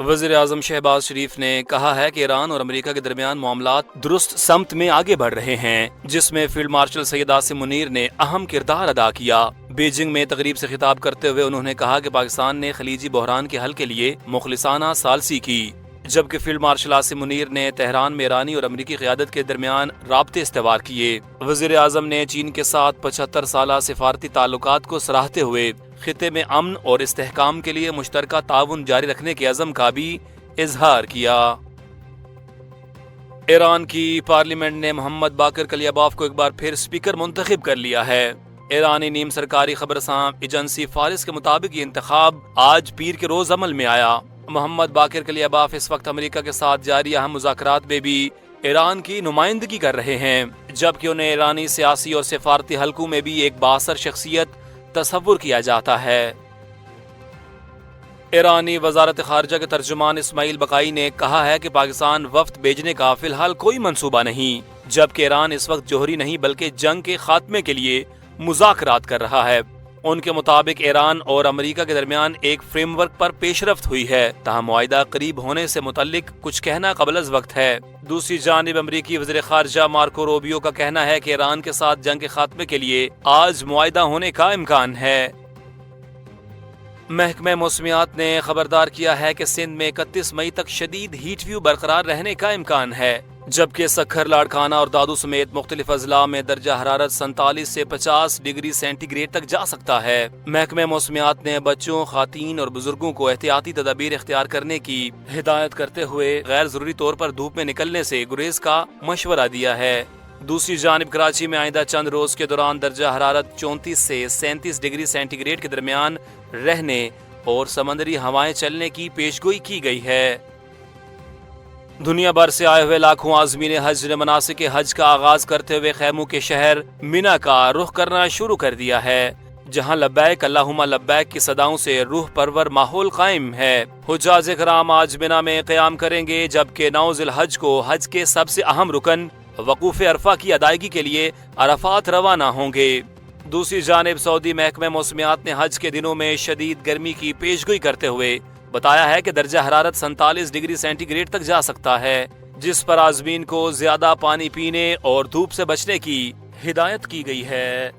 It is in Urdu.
وزیر اعظم شہباز شریف نے کہا ہے کہ ایران اور امریکہ کے درمیان معاملات درست سمت میں آگے بڑھ رہے ہیں، جس میں فیلڈ مارشل سید عاصم منیر نے اہم کردار ادا کیا۔ بیجنگ میں تقریب سے خطاب کرتے ہوئے انہوں نے کہا کہ پاکستان نے خلیجی بحران کے حل کے لیے مخلصانہ ثالثی کی، جبکہ فیلڈ مارشل عاصم منیر نے تہران میں ایرانی اور امریکی قیادت کے درمیان رابطے استوار کیے۔ وزیر اعظم نے چین کے ساتھ 75 سالہ سفارتی تعلقات کو سراہتے ہوئے خطے میں امن اور استحکام کے لیے مشترکہ تعاون جاری رکھنے کے عزم کا بھی اظہار کیا۔ ایران کی پارلیمنٹ نے محمد باقر کلیاباف کو ایک بار پھر اسپیکر منتخب کر لیا ہے۔ ایرانی نیم سرکاری خبرساں ایجنسی فارس کے مطابق یہ انتخاب آج پیر کے روز عمل میں آیا۔ محمد باقر کلیاباف اس وقت امریکہ کے ساتھ جاری اہم مذاکرات میں بھی ایران کی نمائندگی کر رہے ہیں، جبکہ انہیں ایرانی سیاسی اور سفارتی حلقوں میں بھی ایک بااثر شخصیت تصور کیا جاتا ہے۔ ایرانی وزارت خارجہ کے ترجمان اسماعیل بقائی نے کہا ہے کہ پاکستان وفد بھیجنے کا فی الحال کوئی منصوبہ نہیں، جبکہ ایران اس وقت جوہری نہیں بلکہ جنگ کے خاتمے کے لیے مذاکرات کر رہا ہے۔ ان کے مطابق ایران اور امریکہ کے درمیان ایک فریم ورک پر پیش رفت ہوئی ہے، تاہم معاہدہ قریب ہونے سے متعلق کچھ کہنا قبل از وقت ہے۔ دوسری جانب امریکی وزیر خارجہ مارکو روبیو کا کہنا ہے کہ ایران کے ساتھ جنگ کے خاتمے کے لیے آج معاہدہ ہونے کا امکان ہے۔ محکمہ موسمیات نے خبردار کیا ہے کہ سندھ میں 31 مئی تک شدید ہیٹ ویو برقرار رہنے کا امکان ہے، جبکہ سکھر، لاڑکانہ اور دادو سمیت مختلف اضلاع میں درجہ حرارت 47 سے 50 ڈگری سینٹی گریڈ تک جا سکتا ہے۔ محکمہ موسمیات نے بچوں، خواتین اور بزرگوں کو احتیاطی تدابیر اختیار کرنے کی ہدایت کرتے ہوئے غیر ضروری طور پر دھوپ میں نکلنے سے گریز کا مشورہ دیا ہے۔ دوسری جانب کراچی میں آئندہ چند روز کے دوران درجہ حرارت 34 سے 37 ڈگری سینٹی گریڈ کے درمیان رہنے اور سمندری ہوائیں چلنے کی پیشگوئی کی گئی ہے۔ دنیا بھر سے آئے ہوئے لاکھوں عازمین حج نے مناسک حج کا آغاز کرتے ہوئے خیموں کے شہر مینا کا رخ کرنا شروع کر دیا ہے، جہاں لبیک اللہم لبیک کی صداؤں سے روح پرور ماحول قائم ہے۔ حجاج کرام آج مینا میں قیام کریں گے، جبکہ 9 ذی الحج کو حج کے سب سے اہم رکن وقوف عرفہ کی ادائیگی کے لیے عرفات روانہ ہوں گے۔ دوسری جانب سعودی محکمہ موسمیات نے حج کے دنوں میں شدید گرمی کی پیشگوئی کرتے ہوئے بتایا ہے کہ درجہ حرارت 47 ڈگری سینٹی گریڈ تک جا سکتا ہے، جس پر عازمین کو زیادہ پانی پینے اور دھوپ سے بچنے کی ہدایت کی گئی ہے۔